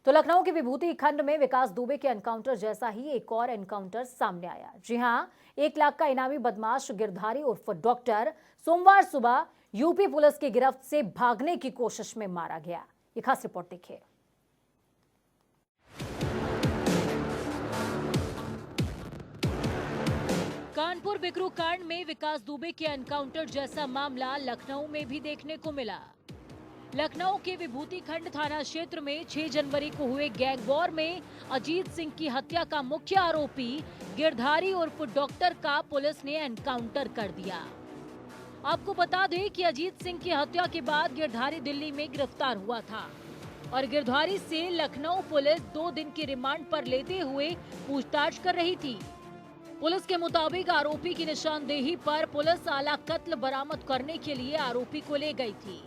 तो लखनऊ के विभूति खंड में विकास दुबे के एनकाउंटर जैसा ही एक और एनकाउंटर सामने आया। जी हां, 1 लाख का इनामी बदमाश गिरधारी उर्फ डॉक्टर सोमवार सुबह यूपी पुलिस की गिरफ्त से भागने की कोशिश में मारा गया। ये खास रिपोर्ट देखिए। कानपुर बिकरू कांड में विकास दुबे के एनकाउंटर जैसा मामला लखनऊ में भी देखने को मिला। लखनऊ के विभूति खंड थाना क्षेत्र में 6 जनवरी को हुए गैंग वॉर में अजीत सिंह की हत्या का मुख्य आरोपी गिरधारी उर्फ डॉक्टर का पुलिस ने एनकाउंटर कर दिया। आपको बता दें कि अजीत सिंह की हत्या के बाद गिरधारी दिल्ली में गिरफ्तार हुआ था और गिरधारी से लखनऊ पुलिस 2 दिन की रिमांड पर लेते हुए पूछताछ कर रही थी। पुलिस के मुताबिक आरोपी की निशानदेही पर पुलिस आला कत्ल बरामद करने के लिए आरोपी को ले गई थी।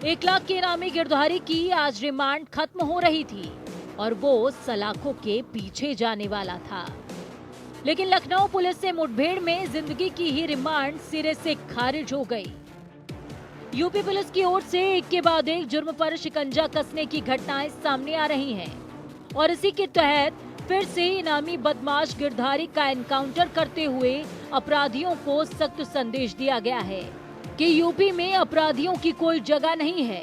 एक लाख के इनामी गिरधारी की आज रिमांड खत्म हो रही थी और वो सलाखों के पीछे जाने वाला था, लेकिन लखनऊ पुलिस से मुठभेड़ में जिंदगी की ही रिमांड सिरे से खारिज हो गई। यूपी पुलिस की ओर से एक के बाद एक जुर्म पर शिकंजा कसने की घटनाएं सामने आ रही हैं और इसी के तहत फिर से इनामी बदमाश गिरधारी का एनकाउंटर करते हुए अपराधियों को सख्त संदेश दिया गया है कि यूपी में अपराधियों की कोई जगह नहीं है।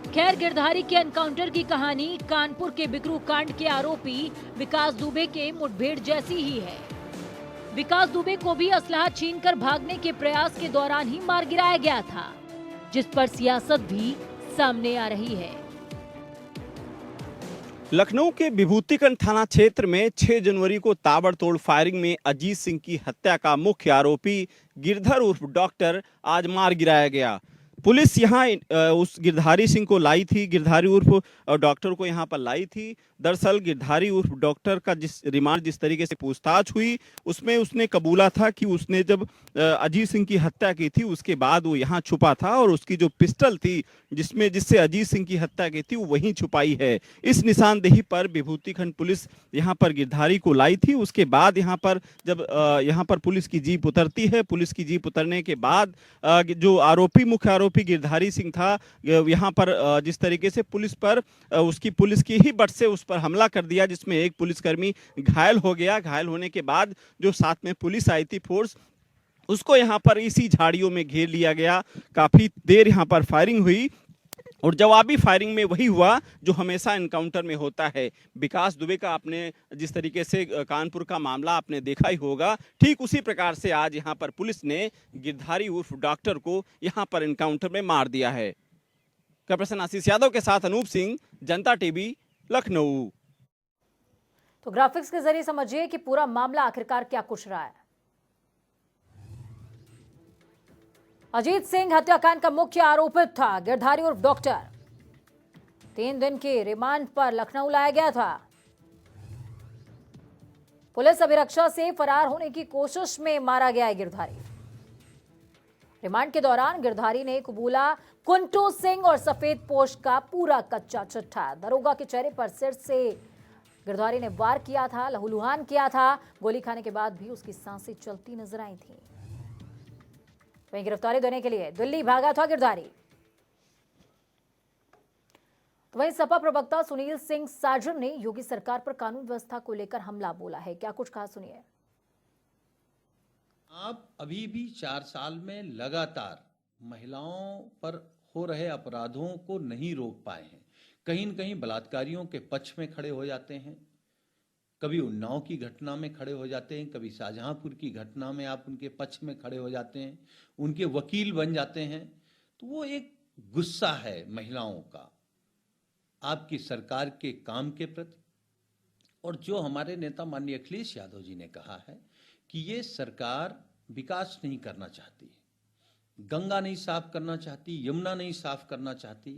खैर, गिरधारी के एनकाउंटर की कहानी कानपुर के बिकरू कांड के आरोपी विकास दुबे के मुठभेड़ जैसी ही है। विकास दुबे को भी असलहा छीनकर भागने के प्रयास के दौरान ही मार गिराया गया था, जिस पर सियासत भी सामने आ रही है। लखनऊ के विभूतिखंड थाना क्षेत्र में 6 जनवरी को ताबड़तोड़ फायरिंग में अजीत सिंह की हत्या का मुख्य आरोपी गिरधर उर्फ डॉक्टर आज मार गिराया गया। पुलिस यहां उस गिरधारी सिंह को लाई थी, गिरधारी उर्फ डॉक्टर को यहां पर लाई थी। दरअसल गिरधारी उर्फ डॉक्टर का जिस तरीके से पूछताछ हुई उसमें उसने कबूला था कि उसने जब अजीत सिंह की हत्या की थी उसके बाद वो यहां छुपा था और उसकी जो पिस्टल थी जिससे अजीत सिंह की हत्या की थी वो वहीं छुपाई है। इस निशानदेही पर विभूतिखंड पुलिस यहां पर गिरधारी को लाई थी। उसके बाद यहां पर जब यहां पर पुलिस की जीप उतरती है, पुलिस की जीप उतरने के बाद जो मुख्य आरोपी गिरधारी सिंह था, यहां पर जिस तरीके से पुलिस की ही बट से उस पर हमला कर दिया, जिसमें एक पुलिसकर्मी घायल हो गया। घायल होने के बाद जो साथ में पुलिस आई थी फोर्स, उसको यहां पर इसी झाड़ियों में घेर लिया गया। काफी देर यहां पर फायरिंग हुई और जवाबी फायरिंग में वही हुआ जो हमेशा एनकाउंटर में होता है। विकास दुबे का आपने जिस तरीके से कानपुर का मामला आपने देखा ही होगा, ठीक उसी प्रकार से आज यहां पर पुलिस ने गिरधारी उर्फ डॉक्टर को यहां पर एनकाउंटर में मार दिया है। कैमरामैन आशीष यादव के साथ अनूप सिंह, जनता टीवी, लखनऊ। तो ग्राफिक्स के जरिए समझिए कि पूरा मामला आखिरकार क्या कुछ रहा है। अजीत सिंह हत्याकांड का मुख्य आरोपित था गिरधारी उर्फ डॉक्टर। 3 दिन की रिमांड पर लखनऊ लाया गया था। पुलिस अभिरक्षा से फरार होने की कोशिश में मारा गया है गिरधारी। रिमांड के दौरान गिरधारी ने कबूला कुंटू सिंह और सफेद पोश का पूरा कच्चा चिट्ठा। दरोगा के चेहरे पर सिर से गिरधारी ने वार किया था, लहूलुहान किया था। गोली खाने के बाद भी उसकी सांसें चलती नजर आई थी। वहीं गिरफ्तारी देने के लिए दिल्ली भागा था गिरधारी। तो वहीं सपा प्रवक्ता सुनील सिंह साजन ने योगी सरकार पर कानून व्यवस्था को लेकर हमला बोला है। क्या कुछ कहा, सुनिए। आप अभी भी 4 साल में लगातार महिलाओं पर हो रहे अपराधों को नहीं रोक पाए हैं। कहीं न कहीं बलात्कारियों के पक्ष में खड़े हो जाते हैं, कभी उन्नाव की घटना में खड़े हो जाते हैं, कभी शाहजहांपुर की घटना में आप उनके पक्ष में खड़े हो जाते हैं, उनके वकील बन जाते हैं। तो वो एक गुस्सा है महिलाओं का, आपकी सरकार के काम के प्रति, और जो हमारे नेता माननीय अखिलेश यादव जी ने कहा है कि ये सरकार विकास नहीं करना चाहती, गंगा नहीं साफ करना चाहती, यमुना नहीं साफ करना चाहती,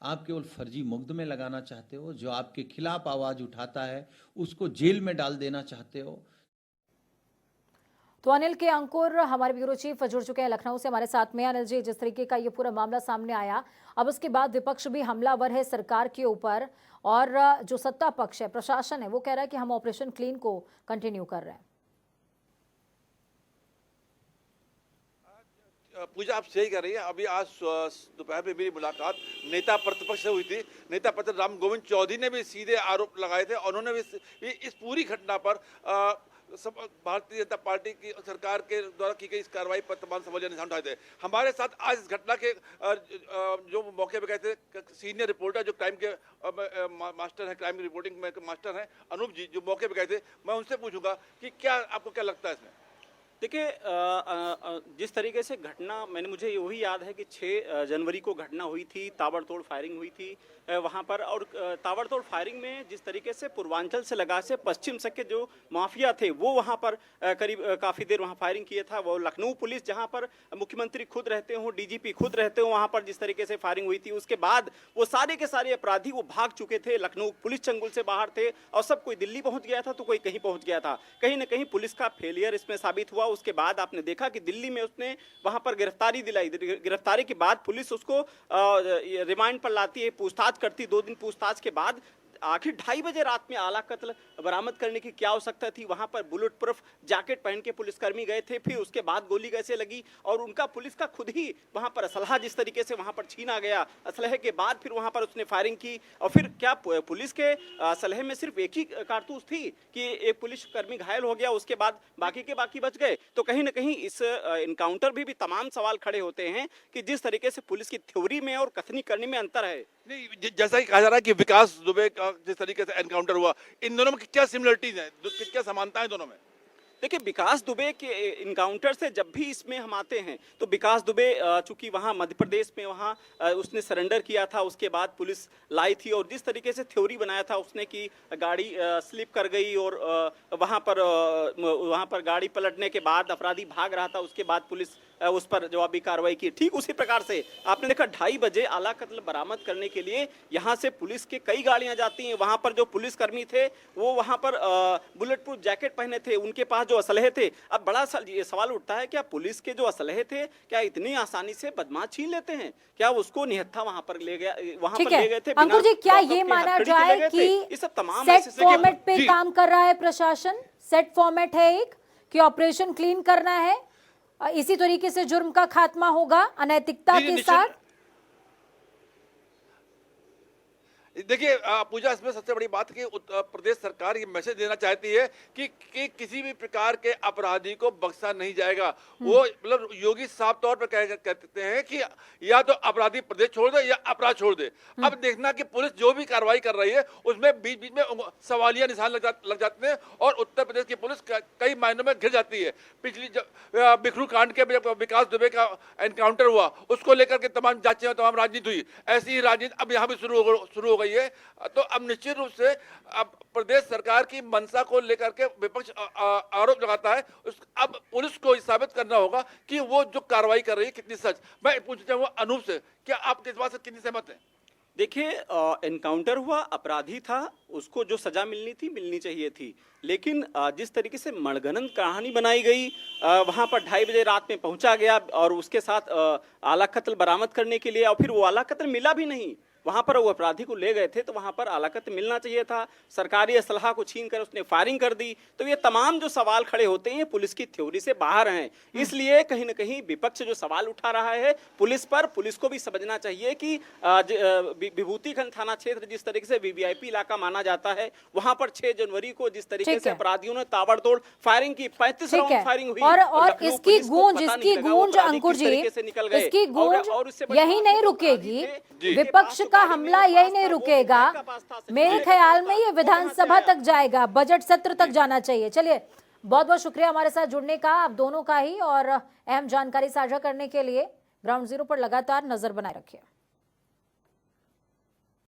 आप केवल फर्जी मुकदमे लगाना चाहते हो, जो आपके खिलाफ आवाज उठाता है उसको जेल में डाल देना चाहते हो। तो अनिल के अंकुर हमारे ब्यूरो चीफ जुड़ चुके हैं लखनऊ से हमारे साथ में। अनिल जी, जिस तरीके का ये पूरा मामला सामने आया, अब उसके बाद विपक्ष भी हमलावर है सरकार के ऊपर, और जो सत्ता पक्ष है, प्रशासन है, वो कह रहा है कि हम ऑपरेशन क्लीन को कंटिन्यू कर रहे हैं। पूजा आप सही कर रही है। अभी आज दोपहर में मेरी मुलाकात नेता प्रतिपक्ष से हुई थी। नेता प्रतिपक्ष राम गोविंद चौधरी ने भी सीधे आरोप लगाए थे और उन्होंने भी इस पूरी घटना पर भारतीय जनता पार्टी की सरकार के द्वारा की गई इस कार्रवाई पर तमाम सवालिया निशान उठाए थे। हमारे साथ आज इस घटना के जो मौके पे गए थे सीनियर रिपोर्टर, जो क्राइम के मास्टर हैं, क्राइम रिपोर्टिंग में मास्टर हैं, अनूप जी, जो मौके पे गए थे, मैं उनसे पूछूंगा कि क्या आपको क्या लगता है इसमें। देखिए, जिस तरीके से घटना, मुझे वही याद है कि 6 जनवरी को घटना हुई थी, ताबड़तोड़ फायरिंग हुई थी वहाँ पर, और ताबड़तोड़ फायरिंग में जिस तरीके से पूर्वांचल से लगा से पश्चिम तक के जो माफिया थे वो वहाँ पर करीब काफ़ी देर वहाँ फायरिंग किए था। वो लखनऊ पुलिस, जहाँ पर मुख्यमंत्री खुद रहते हों, डीजीपी खुद रहते हों, वहाँ पर जिस तरीके से फायरिंग हुई थी, उसके बाद वो सारे के सारे अपराधी वो भाग चुके थे। लखनऊ पुलिस चंगुल से बाहर थे और सब कोई दिल्ली पहुँच गया था तो कोई कहीं पहुँच गया था। कहीं ना कहीं पुलिस का फेलियर इसमें साबित हुआ। उसके बाद आपने देखा कि दिल्ली में उसने वहां पर गिरफ्तारी दिलाई। गिरफ्तारी के बाद पुलिस उसको रिमांड पर लाती है, पूछताछ करती। 2 दिन पूछताछ के बाद आखिर 2:30 बजे रात में आला कत्ल बरामद करने की क्या आवश्यकता थी। वहां पर बुलेट प्रूफ जैकेट पहन के पुलिसकर्मी गए थे, फिर उसके बाद गोली कैसे लगी, और उनका पुलिस का खुद ही वहां पर असलहा जिस तरीके से वहां पर छीना गया, असलहे के बाद फिर वहां पर उसने फायरिंग की। और फिर क्या पुलिस के असलहे में सिर्फ एक ही कारतूस थी कि एक पुलिसकर्मी घायल हो गया, उसके बाद बाकी के बाकी बच गए। तो कहीं ना कहीं इस इनकाउंटर भी तमाम सवाल खड़े होते हैं कि जिस तरीके से पुलिस की थ्योरी में और कथनी करने में अंतर है। नहीं, जैसा कि कहा जा रहा है कि विकास दुबे का जिस तरीके से एनकाउंटर हुआ, इन दोनों में क्या सिमिलरिटीज हैं, क्या समानताएं दोनों में। देखिए, विकास दुबे के इनकाउंटर से जब भी इसमें हम आते हैं तो विकास दुबे चूंकि वहाँ मध्य प्रदेश में वहाँ उसने सरेंडर किया था, उसके बाद पुलिस लाई थी, और जिस तरीके से थ्योरी बनाया था उसने कि गाड़ी स्लिप कर गई और वहाँ पर गाड़ी पलटने के बाद अपराधी भाग रहा था, उसके बाद पुलिस उस पर जवाबी कार्रवाई की। ठीक उसी प्रकार से आपने देखा 2:30 बजे आला कत्ल बरामद करने के लिए यहाँ से पुलिस के कई गाड़ियां जाती हैं। वहाँ पर जो पुलिसकर्मी थे वो वहाँ पर बुलेट प्रूफ जैकेट पहने थे, उनके पास जो असलहे थे। अब बड़ा ये सवाल उठता है, क्या पुलिस के जो असलहे थे क्या इतनी आसानी से बदमाश छीन लेते हैं? क्या उसको निहत्था वहाँ पर ले गए थे? अंकुर जी, क्या ये माना जाए कि ये सब तमाम सेट फॉर्मेट पे काम कर रहा है प्रशासन? सेट फॉर्मेट है एक कि ऑपरेशन क्लीन करना है, इसी तरीके से जुर्म का खात्मा होगा अनैतिकता के साथ। देखिए पूजा, इसमें सबसे बड़ी बात कि उत्तर प्रदेश सरकार ये मैसेज देना चाहती है कि किसी भी प्रकार के अपराधी को बख्शा नहीं जाएगा। वो मतलब योगी साफ तौर पर कहते हैं कि या तो अपराधी प्रदेश छोड़ दे या अपराध छोड़ दे। अब देखना कि पुलिस जो भी कार्रवाई कर रही है उसमें बीच बीच में सवालिया निशान लग जाते हैं और उत्तर प्रदेश की पुलिस कई मायनों में घिर जाती है। पिछली बिखरू कांड के विकास दुबे का एनकाउंटर हुआ, उसको लेकर के तमाम जांचें, तमाम राजनीति हुई। ऐसी ही राजनीति अब यहाँ भी शुरू हो गई है। तो अब निश्चित रूप से अब प्रदेश सरकार की मंशा को लेकर के विपक्ष आरोप लगाता है। अब पुलिस को साबित करना होगा कि वो जो कार्रवाई कर रही है कितनी सच। मैं पूछना चाहूंगा अनूप से, क्या आप इस बात से कितनी सहमत हैं? देखिए, एनकाउंटर हुआ, अपराधी था, उसको जो सजा मिलनी चाहिए थी, लेकिन जिस तरीके से मनगढ़ंत कहानी बनाई गई, वहां पर 2:30 बजे रात में पहुंचा गया और उसके साथ आला कत्ल बरामद करने के लिए, और फिर वो आला कत्ल मिला भी नहीं। वहां पर वो अपराधी को ले गए थे तो वहां पर आला कत्ल मिलना चाहिए था। सरकारी असलहा को छीन कर उसने फायरिंग कर दी। तो ये तमाम जो सवाल खड़े होते हैं पुलिस की थ्योरी से बाहर हैं। इसलिए कहीं ना कहीं विपक्ष जो सवाल उठा रहा है पुलिस पर, पुलिस को भी समझना चाहिए कि विभूतिखंड थाना क्षेत्र जिस तरीके से वीवीआईपी इलाका माना जाता है, वहां पर 6 जनवरी को जिस तरीके से अपराधियों ने ताबड़तोड़ फायरिंग की, 35 राउंड फायरिंग हुई, और इसकी गूंज अंकुर जी, इसकी गूंज यही नहीं रुकेगी, विपक्ष का हमला यही नहीं रुकेगा। मेरे ख्याल में ये विधानसभा तक जाएगा, बजट सत्र तक जाना चाहिए। चलिए, बहुत बहुत शुक्रिया हमारे साथ जुड़ने का, आप दोनों का ही, और अहम जानकारी साझा करने के लिए। ग्राउंड जीरो पर लगातार नजर बनाए रखिए।